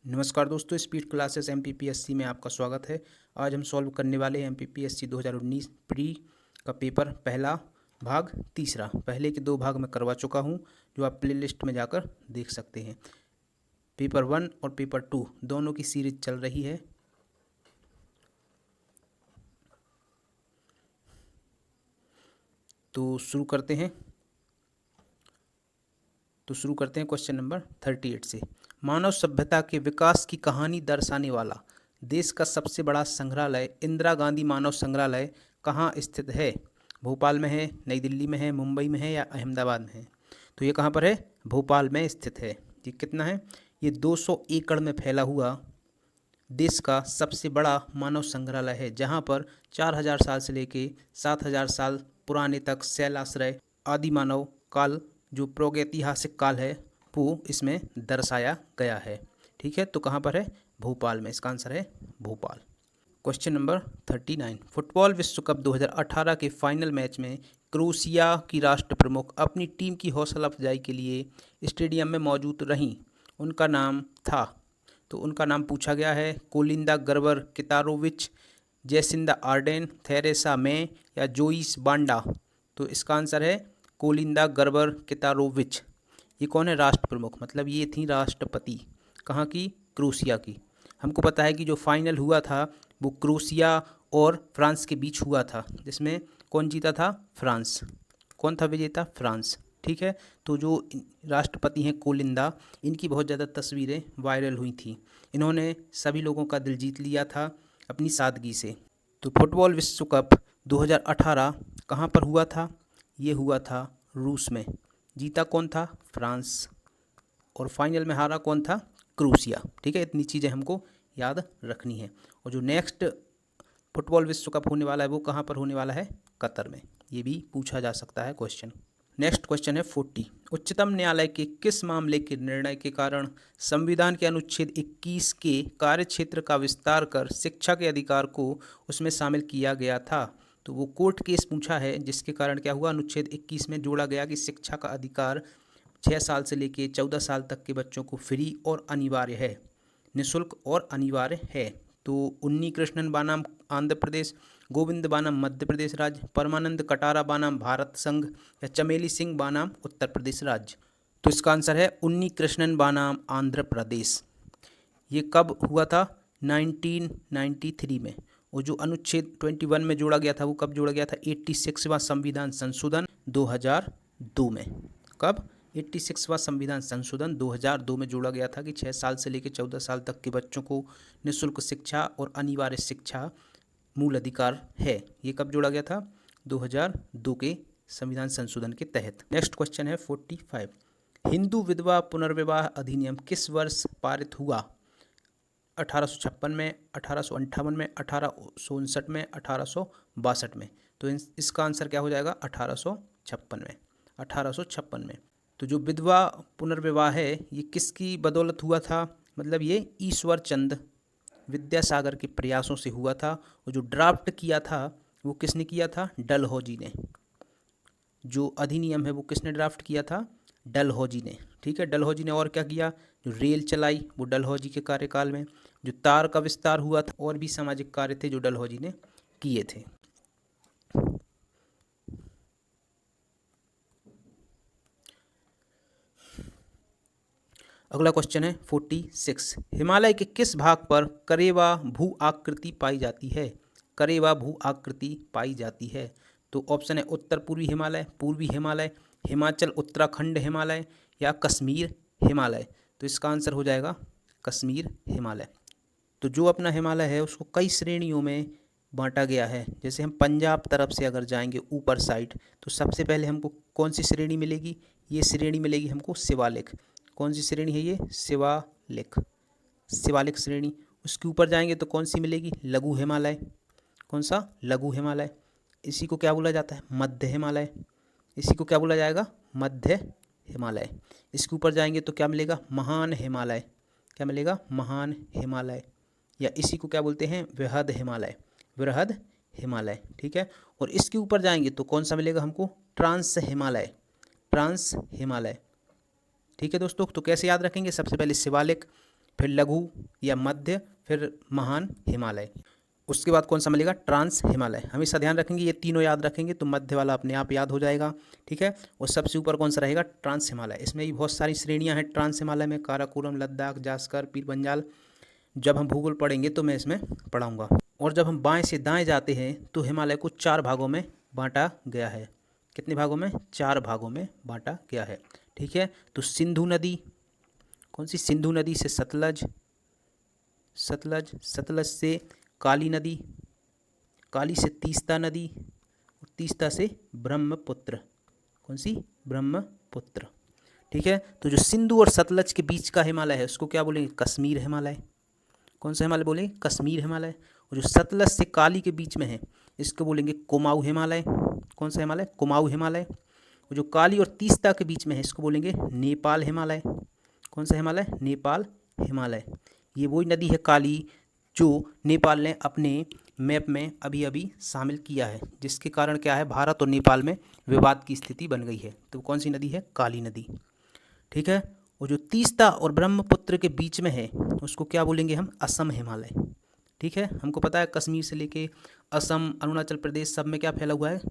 नमस्कार दोस्तों, speed classes MPPSC में आपका स्वागत है। आज हम सॉल्व करने वाले हैं एमपीपीएससी 2019 प्री का पेपर पहला भाग तीसरा। पहले के दो भाग मैं करवा चुका हूं, जो आप प्लेलिस्ट में जाकर देख सकते हैं। पेपर 1 और पेपर 2 दोनों की सीरीज चल रही है। तो शुरू करते हैं क्वेश्चन नंबर 38 से। मानव सभ्यता के विकास की कहानी दर्शाने वाला देश का सबसे बड़ा संग्रहालय इंदिरा गांधी मानव संग्रहालय कहाँ स्थित है? भोपाल में है, नई दिल्ली में है, मुंबई में है या अहमदाबाद में है? तो ये कहाँ पर है? भोपाल में स्थित है। ये कितना है? ये 200 एकड़ में फैला हुआ देश का सबसे बड़ा मानव संग्रहालय है, जहाँ पर 4000 साल से लेके 7000 साल पुराने तक शैलाश्रय आदि मानव काल, जो प्रागैतिहासिक काल है, वो इसमें दर्शाया गया है। ठीक है, तो कहाँ पर है? भोपाल में। इसका आंसर है भोपाल। Question number 39। फुटबॉल विश्व कप 2018 के फाइनल मैच में क्रोएशिया की राष्ट्र प्रमुख अपनी टीम की हौसला अफजाई के लिए स्टेडियम में मौजूद रहीं। उनका नाम था, तो उनका नाम पूछा गया है। कोलिंदा Gerber कितारोविच, Jacinda Arden, Theresa May या जोइस बांडा? तो इसका आंसर है कोलिंदा गर्बर कितारोविच। ये कौन है? राष्ट्र प्रमुख, मतलब ये थी राष्ट्रपति। कहाँ की? क्रोएशिया की। हमको पता है कि जो फाइनल हुआ था वो क्रोएशिया और फ्रांस के बीच हुआ था, जिसमें कौन जीता था? फ्रांस। कौन था विजेता? फ्रांस। ठीक है, तो जो राष्ट्रपति हैं कोलिंदा, इनकी बहुत ज़्यादा तस्वीरें वायरल हुई थी। इन्होंने सभी लोगों का दिल जीत लिया था अपनी सादगी से। तो फुटबॉल विश्व कप 2018 कहाँ पर हुआ था? ये हुआ था रूस में। जीता कौन था? फ्रांस। और फाइनल में हारा कौन था? क्रोएशिया। ठीक है, इतनी चीज़ें हमको याद रखनी है। और जो नेक्स्ट फुटबॉल विश्व कप होने वाला है वो कहाँ पर होने वाला है? कतर में। ये भी पूछा जा सकता है क्वेश्चन। नेक्स्ट क्वेश्चन है 40। उच्चतम न्यायालय के किस मामले के निर्णय के कारण संविधान के अनुच्छेद 21 के कार्यक्षेत्र का विस्तार कर शिक्षा के अधिकार को उसमें शामिल किया गया था? तो वो कोर्ट केस पूछा है, जिसके कारण क्या हुआ? अनुच्छेद 21 में जोड़ा गया कि शिक्षा का अधिकार 6 साल से लेकर 14 साल तक के बच्चों को फ्री और अनिवार्य है, निःशुल्क और अनिवार्य है। तो उन्नी कृष्णन बानाम आंध्र प्रदेश, गोविंद बानाम मध्य प्रदेश राज्य, परमानंद कटारा बानाम भारत संघ या चमेली सिंह बानाम उत्तर प्रदेश राज्य? तो इसका आंसर है उन्नी कृष्णन बानाम आंध्र प्रदेश। ये कब हुआ था? 1993 में। और जो अनुच्छेद 21 में जोड़ा गया था वो कब जोड़ा गया था? 86वां संविधान संशोधन 2002 में। कब? 86वां संविधान संशोधन 2002 में जोड़ा गया था कि 6 साल से लेकर 14 साल तक के बच्चों को निःशुल्क शिक्षा और अनिवार्य शिक्षा मूल अधिकार है। ये कब जोड़ा गया था? 2002 के संविधान संशोधन के तहत। नेक्स्ट क्वेश्चन है 45। हिंदू विधवा पुनर्विवाह अधिनियम किस वर्ष पारित हुआ? 1856 में, 1858 में, 1859 में, 1862 में? तो इसका आंसर क्या हो जाएगा? 1856 में। 1856 में। तो जो विधवा पुनर्विवाह है ये किसकी बदौलत हुआ था? मतलब ये ईश्वर चंद विद्यासागर के प्रयासों से हुआ था। और जो ड्राफ्ट किया था वो किसने किया था? डलहौजी ने। जो अधिनियम है वो किसने ड्राफ्ट किया था? डलहौजी ने। ठीक है, डलहौजी ने और क्या किया? जो रेल चलाई वो डलहौजी के कार्यकाल में। जो तार का विस्तार हुआ था, और भी सामाजिक कार्य थे जो डलहौजी ने किए थे। अगला क्वेश्चन है 46। हिमालय के किस भाग पर करेवा भू आकृति पाई जाती है? करेवा भू आकृति पाई जाती है। तो ऑप्शन है उत्तर पूर्वी हिमालय, पूर्वी हिमालय, हिमाचल उत्तराखंड हिमालय या कश्मीर हिमालय? तो इसका आंसर हो जाएगा कश्मीर हिमालय। तो जो अपना हिमालय है उसको कई श्रेणियों में बांटा गया है। जैसे हम पंजाब तरफ से अगर जाएंगे ऊपर साइड, तो सबसे पहले हमको कौन सी श्रेणी मिलेगी? ये श्रेणी मिलेगी हमको शिवालिक। कौन सी श्रेणी है ये? शिवालिक। शिवालिक श्रेणी। उसके ऊपर जाएंगे तो कौन सी मिलेगी? लघु हिमालय। कौन सा? लघु हिमालय। इसी को क्या बोला जाता है? मध्य हिमालय। इसी को क्या बोला जाएगा? मध्य हिमालय। इसके ऊपर जाएंगे तो क्या मिलेगा? महान हिमालय। क्या मिलेगा? महान हिमालय। या इसी को क्या बोलते हैं? वृहद हिमालय। वृहद हिमालय। ठीक है, और इसके ऊपर जाएंगे तो कौन सा मिलेगा हमको? ट्रांस हिमालय। ट्रांस हिमालय। ठीक है दोस्तों, तो कैसे याद रखेंगे? सबसे पहले शिवालिक, फिर लघु या मध्य, फिर महान हिमालय। उसके बाद कौन सा मिलेगा? ट्रांस हिमालय। हमेशा ध्यान रखेंगे, ये तीनों याद रखेंगे तो मध्य वाला अपने आप याद हो जाएगा। ठीक है, और सबसे ऊपर कौन सा रहेगा? ट्रांस हिमालय। इसमें भी बहुत सारी श्रेणियां हैं ट्रांस हिमालय में, काराकोरम, लद्दाख, जास्कर, पीर पंजाल। जब हम भूगोल पढ़ेंगे तो मैं इसमें पढ़ाऊंगा। और जब हम बाएं से दाएं जाते हैं तो हिमालय को 4 भागों में बांटा गया है। कितने भागों में? 4 भागों में बांटा गया है। ठीक है, तो सिंधु नदी, कौन सी? सिंधु नदी से सतलज, सतलज से काली नदी, काली से तीस्ता नदी, और तीस्ता से ब्रह्मपुत्र। कौन सी? ब्रह्मपुत्र। ठीक है, तो जो सिंधु और सतलज के बीच का हिमालय है उसको क्या बोलेंगे? कश्मीर हिमालय। कौन सा हिमालय बोलेंगे? कश्मीर हिमालय। और जो सतलज से काली के बीच में है इसको बोलेंगे कुमाऊं हिमालय। कौन सा हिमालय? कुमाऊं हिमालय। और जो काली और तीस्ता के बीच में है इसको बोलेंगे नेपाल हिमालय। कौन सा हिमालय? नेपाल हिमालय। ये वही नदी है काली जो नेपाल ने अपने मैप में अभी अभी शामिल किया है, जिसके कारण क्या है? भारत और नेपाल में विवाद की स्थिति बन गई है। तो कौन सी नदी है? काली नदी। ठीक है, और जो तीस्ता और ब्रह्मपुत्र के बीच में है उसको क्या बोलेंगे हम? असम हिमालय। ठीक है, हमको पता है कश्मीर से लेके असम, अरुणाचल प्रदेश सब में क्या फैला हुआ है?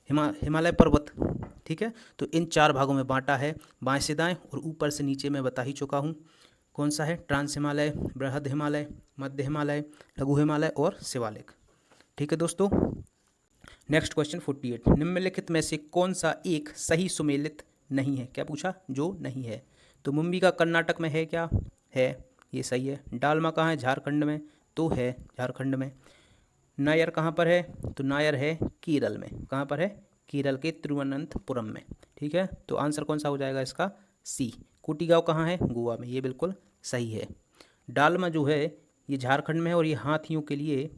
हिमालय पर्वत। ठीक है, तो इन 4 भागों में बांटा है, बाएं से दाएं और ऊपर से नीचे मैं बता ही चुका हूँ। कौन सा है? ट्रांस हिमालय, बृहद हिमालय, मध्य हिमालय, लघु हिमालय और शिवालिक। ठीक है दोस्तों, नेक्स्ट क्वेश्चन 48। निम्नलिखित में से कौन सा एक सही सुमेलित नहीं है? क्या पूछा? जो नहीं है। तो मुंबई का कर्नाटक में है क्या? है, ये सही है। डालमा कहाँ है? झारखंड में। तो है झारखंड में। नायर कहाँ पर है? तो नायर है केरल में। कहाँ पर है? केरल के तिरुवनंतपुरम में। ठीक है, तो आंसर कौन सा हो जाएगा इसका? सी। कोटीगांव कहाँ है? गोवा में। ये बिल्कुल सही है। डालमा जो है ये झारखंड में है और ये हाथियों के लिए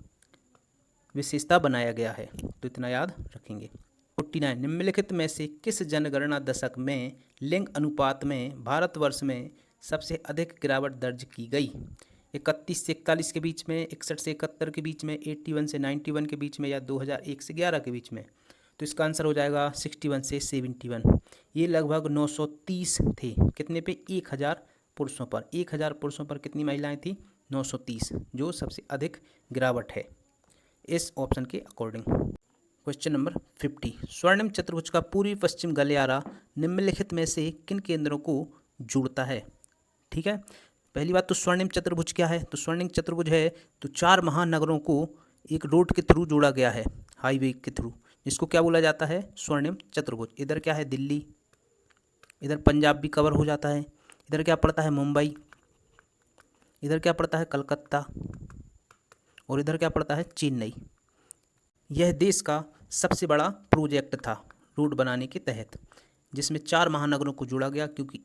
विशेषता बनाया गया है, तो इतना याद रखेंगे। 49। निम्नलिखित में से किस जनगणना दशक में लिंग अनुपात में भारतवर्ष में सबसे अधिक गिरावट दर्ज की गई? 31 से 41 के बीच में, 61 से 71 के बीच में, 81 से 91 के बीच में, या 2001 से 11 के बीच में? तो इसका आंसर हो जाएगा 61 से 71। ये लगभग 930 थे। कितने पे? 1000 पुरुषों पर। 1000 पुरुषों पर कितनी महिलाएं थी? 930, जो सबसे अधिक गिरावट है इस ऑप्शन के अकॉर्डिंग। Question number 50। स्वर्णिम चतुर्भुज का पूर्वी पश्चिम गलियारा निम्नलिखित में से किन केंद्रों को जोड़ता है? ठीक है, पहली बात तो स्वर्णिम चतुर्भुज क्या है? तो स्वर्णिम चतुर्भुज है तो 4 महानगरों को एक रोड के थ्रू जोड़ा गया है, हाईवे के थ्रू, जिसको क्या बोला जाता है? स्वर्णिम चतुर्भुज। इधर क्या है? दिल्ली, इधर पंजाब भी कवर हो जाता है, इधर क्या पड़ता है? मुंबई, इधर क्या पड़ता है? कलकत्ता, और इधर क्या पड़ता है? चेन्नई। यह देश का सबसे बड़ा प्रोजेक्ट था रोड बनाने के तहत, जिसमें 4 महानगरों को जोड़ा गया, क्योंकि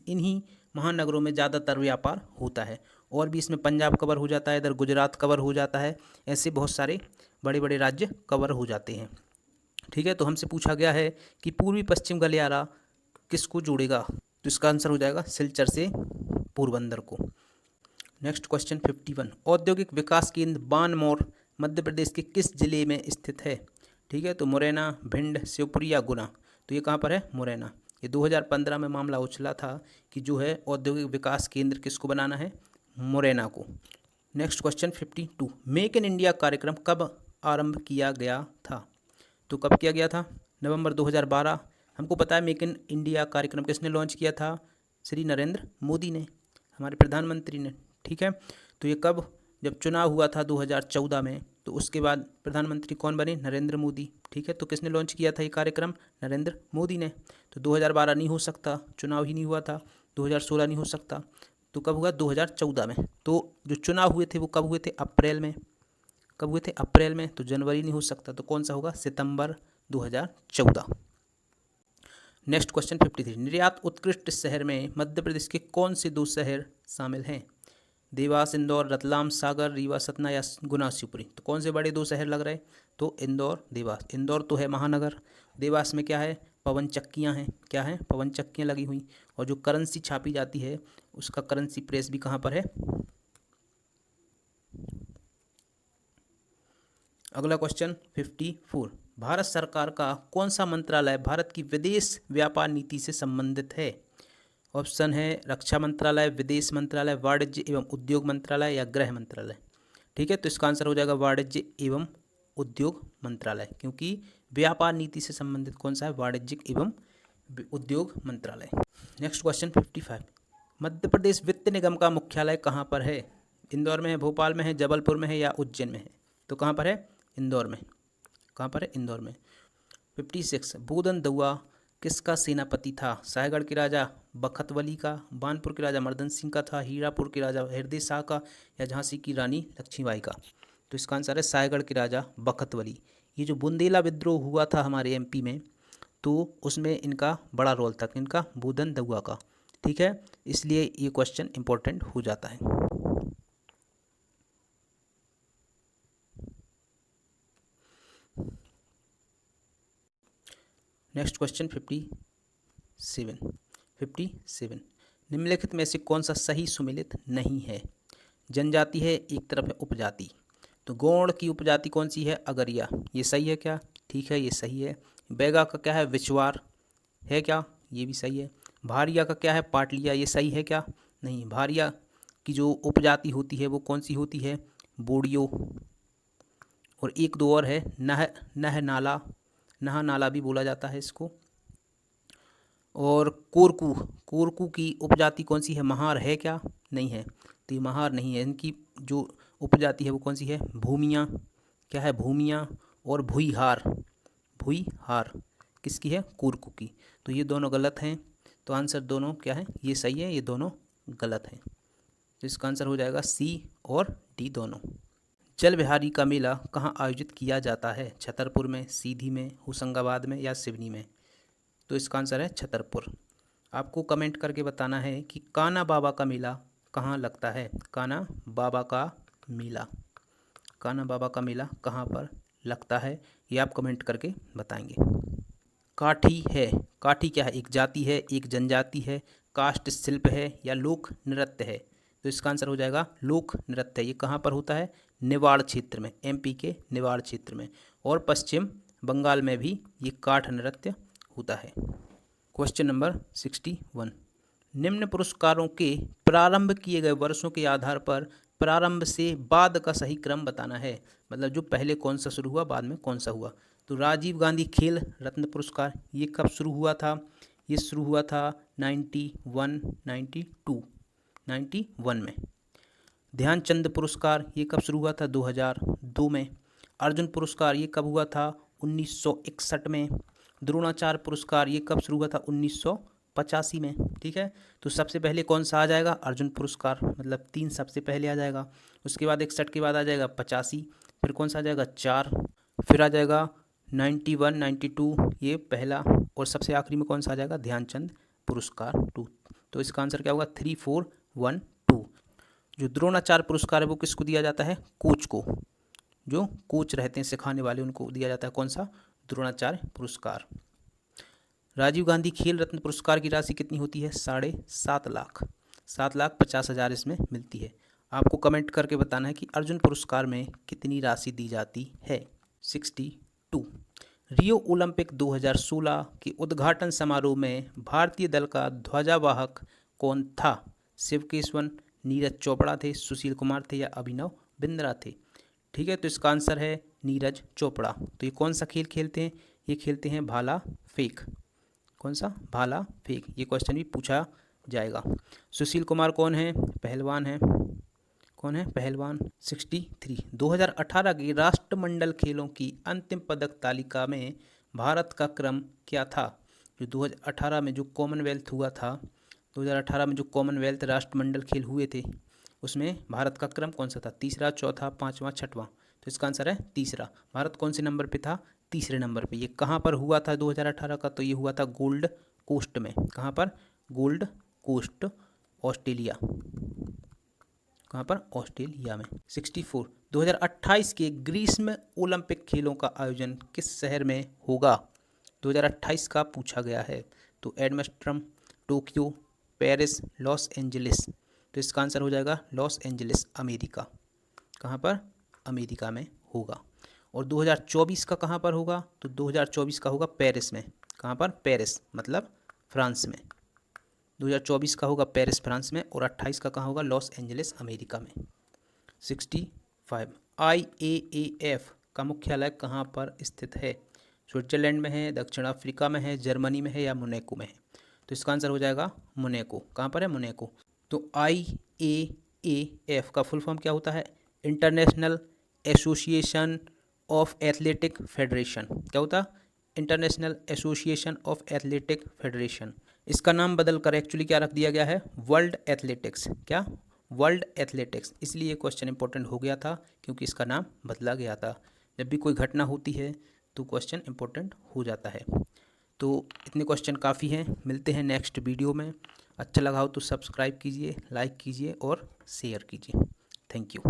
इन्हीं महानगरों में ज़्यादातर व्यापार होता है। और भी इसमें पंजाब कवर हो जाता है, इधर गुजरात कवर हो जाता है, ऐसे बहुत सारे बड़े बड़े राज्य कवर हो जाते हैं। ठीक है, तो हमसे पूछा गया है कि पूर्वी पश्चिम गलियारा किसको जोड़ेगा? तो इसका आंसर हो जाएगा सिलचर से पोरबंदर को। Next question 51। औद्योगिक विकास केंद्र बानमौर मध्य प्रदेश के किस जिले में स्थित है? ठीक है, तो मुरैना, भिंड, शिवपुरी या गुना? तो ये कहाँ पर है? मुरैना। ये 2015 में मामला उछला था कि जो है औद्योगिक विकास केंद्र किसको बनाना है? मुरैना को। Next question 52। Make in India कार्यक्रम कब आरंभ किया गया था? तो कब किया गया था? नवंबर 2012। हमको पता है मेक इन इंडिया कार्यक्रम किसने लॉन्च किया था? श्री नरेंद्र मोदी ने, हमारे प्रधानमंत्री ने। ठीक है, तो ये कब? जब चुनाव हुआ था 2014 में, तो उसके बाद प्रधानमंत्री कौन बने? नरेंद्र मोदी। ठीक है, तो किसने लॉन्च किया था ये कार्यक्रम? नरेंद्र मोदी ने। तो 2012 नहीं हो सकता, चुनाव ही नहीं हुआ था। 2016 नहीं हो सकता, तो कब हुआ? 2014 में। तो जो चुनाव हुए थे वो कब हुए थे? अप्रैल में। कब हुए थे? अप्रैल में। तो जनवरी नहीं हो सकता, तो कौन सा होगा? सितंबर 2014। Next question 53। निर्यात उत्कृष्ट शहर में मध्य प्रदेश के कौन से 2 शहर शामिल हैं? देवास, इंदौर, रतलाम, सागर, रीवा, सतना या गुना, शिवपुरी? तो कौन से बड़े 2 शहर लग रहे हैं? तो इंदौर, देवास। इंदौर तो है महानगर, देवास में क्या है? पवन चक्कियाँ हैं। क्या है? पवन चक्कियाँ लगी हुई। और जो करेंसी छापी जाती है उसका करेंसी प्रेस भी कहाँ पर है? अगला क्वेश्चन 54। भारत सरकार का कौन सा मंत्रालय भारत की विदेश व्यापार नीति से संबंधित है? ऑप्शन है रक्षा मंत्रालय, विदेश मंत्रालय, वाणिज्य एवं उद्योग मंत्रालय या गृह मंत्रालय। ठीक है, तो इसका आंसर हो जाएगा वाणिज्य एवं उद्योग मंत्रालय, क्योंकि व्यापार नीति से संबंधित कौन सा है, वाणिज्यिक एवं उद्योग मंत्रालय। नेक्स्ट क्वेश्चन 55, मध्य प्रदेश वित्त निगम का मुख्यालय कहाँ पर है? इंदौर में है, भोपाल में है, जबलपुर में है या उज्जैन में है? तो कहाँ पर है? इंदौर में। कहाँ पर है? इंदौर में। 56, बूदन दउआ किसका सेनापति था? सायगढ़ के राजा बखतवली का, बानपुर के राजा मर्दन सिंह का था, हीरापुर के राजा हृदय शाह का या झांसी की रानी लक्ष्मीबाई का? तो इसका आंसर है सायगढ़ के राजा बखतवली। ये जो बुंदेला विद्रोह हुआ था हमारे एमपी में, तो उसमें इनका बड़ा रोल था, इनका बूदन दउआ का। ठीक है, इसलिए ये क्वेश्चन इंपॉर्टेंट हो जाता है। नेक्स्ट क्वेश्चन 57 निम्नलिखित में से कौन सा सही सुमेलित नहीं है? जनजाति है, एक तरफ है उपजाति। तो गौड़ की उपजाति कौन सी है? अगरिया। ये सही है क्या? ठीक है, ये सही है। बैगा का क्या है? विचवार है क्या? ये भी सही है। भारिया का क्या है? पाटलिया। ये सही है क्या? नहीं। भारिया की जो उपजाति होती है वो कौन सी होती है? बोडियो। और एक दो और है, नह नाला भी बोला जाता है इसको। और कोरकू की उपजाति कौन सी है? महार है क्या? नहीं है, तो ये महार नहीं है। इनकी जो उपजाति है वो कौन सी है? भूमियाँ। क्या है? भूमियाँ। और भुईहार किसकी है? कोरकू की। तो ये दोनों गलत हैं, तो आंसर दोनों क्या है? ये सही है, ये दोनों गलत हैं। तो इसका आंसर हो जाएगा सी और डी दोनों। जल विहारी का मेला कहाँ आयोजित किया जाता है? छतरपुर में, सीधी में, होशंगाबाद में या सिवनी में? तो इसका आंसर है छतरपुर। आपको कमेंट करके बताना है कि कान्हा बाबा का मेला कहाँ लगता है? कान्हा बाबा का मेला कहाँ पर लगता है, ये आप कमेंट करके बताएंगे। काठी है, काठी क्या है? एक जाति है, एक जनजाति है, काष्ठ शिल्प है या लोक नृत्य है? तो इसका आंसर हो जाएगा लोक नृत्य। ये कहाँ पर होता है? निवाड़ क्षेत्र में, एमपी के निवाड़ क्षेत्र में। और पश्चिम बंगाल में भी ये काठ नृत्य होता है। क्वेश्चन नंबर 61, निम्न पुरस्कारों के प्रारंभ किए गए वर्षों के आधार पर प्रारंभ से बाद का सही क्रम बताना है। मतलब जो पहले कौन सा शुरू हुआ, बाद में कौन सा हुआ। तो राजीव गांधी खेल रत्न पुरस्कार ये कब शुरू हुआ था? ये शुरू हुआ था 91 में। ध्यानचंद पुरस्कार ये कब शुरू हुआ था? 2002 में। अर्जुन पुरस्कार ये कब हुआ था? 1961 में। द्रोणाचार्य पुरस्कार ये कब शुरू हुआ था? 1985 में। ठीक है, तो सबसे पहले कौन सा आ जाएगा? अर्जुन पुरस्कार, मतलब 3 सबसे पहले आ जाएगा। उसके बाद 61 के बाद आ जाएगा 85, फिर कौन सा आ जाएगा? 4, फिर आ जाएगा 91, 92 ये पहला, और सबसे आखिरी में कौन सा आ जाएगा? ध्यानचंद पुरस्कार 2। तो इसका आंसर क्या होगा? 3, 4, 1, 2। जो द्रोणाचार्य पुरस्कार है वो किसको दिया जाता है? कोच को। जो कोच रहते हैं सिखाने वाले, उनको दिया जाता है कौन सा? द्रोणाचार्य पुरस्कार। राजीव गांधी खेल रत्न पुरस्कार की राशि कितनी होती है? 7.5 लाख, 7,50,000 इसमें मिलती है। आपको कमेंट करके बताना है कि अर्जुन पुरस्कार में कितनी राशि दी जाती है। 62, रियो ओलंपिक 2016 के उद्घाटन समारोह में भारतीय दल का ध्वजावाहक कौन था? शिवकेशवन, नीरज चोपड़ा थे, सुशील कुमार थे या अभिनव बिंद्रा थे? ठीक है, तो इसका आंसर है नीरज चोपड़ा। तो ये कौन सा खेल खेलते हैं? ये खेलते हैं भाला फेंक। कौन सा? भाला फेंक। ये क्वेश्चन भी पूछा जाएगा। सुशील कुमार कौन है? पहलवान है। कौन है? पहलवान। 63, 2018 के राष्ट्रमंडल खेलों की अंतिम पदक तालिका में भारत का क्रम क्या था? जो 2018 में जो कॉमनवेल्थ हुआ था, 2018 में जो कॉमनवेल्थ राष्ट्रमंडल खेल हुए थे, उसमें भारत का क्रम कौन सा था? तीसरा, चौथा, पाँचवा, छठवां? तो इसका आंसर है तीसरा। भारत कौन से नंबर पे था? तीसरे नंबर पे। ये कहाँ पर हुआ था 2018 का? तो ये हुआ था गोल्ड कोस्ट में। कहाँ पर? Gold Coast, Australia. कहाँ पर? ऑस्ट्रेलिया में। 64, 2028 के ग्रीष्म ओलंपिक खेलों का आयोजन किस शहर में होगा? 2028 का पूछा गया है। तो एडमस्ट्रम, टोक्यो, पेरिस, लॉस एंजलिस? तो इसका आंसर हो जाएगा लॉस एंजलिस, अमेरिका। कहाँ पर? अमेरिका में होगा। और 2024 का कहाँ पर होगा? तो 2024 का होगा पेरिस में। कहाँ पर? पेरिस, मतलब फ्रांस में। 2024 का होगा पेरिस फ्रांस में, और 28 का कहाँ होगा? लॉस एंजलिस अमेरिका में। 65 IAAF का मुख्यालय कहाँ पर स्थित है? स्विट्जरलैंड में है, दक्षिण अफ्रीका में है, जर्मनी में है या मोनाको में है? तो इसका आंसर हो जाएगा मोनाको। कहाँ पर है? मोनाको। तो IAAF का फुल फॉर्म क्या होता है? International association of athletic federation. क्या होता है? International association of athletic federation. इसका नाम बदल कर एक्चुअली क्या रख दिया गया है? World athletics. क्या? World athletics. इसलिए ये क्वेश्चन इंपॉर्टेंट हो गया था क्योंकि इसका नाम बदला गया था। जब भी कोई घटना होती है तो क्वेश्चन इंपॉर्टेंट हो जाता है। तो इतने क्वेश्चन काफ़ी हैं। मिलते हैं नेक्स्ट वीडियो में। अच्छा लगा हो तो सब्सक्राइब कीजिए, लाइक कीजिए और शेयर कीजिए। Thank you.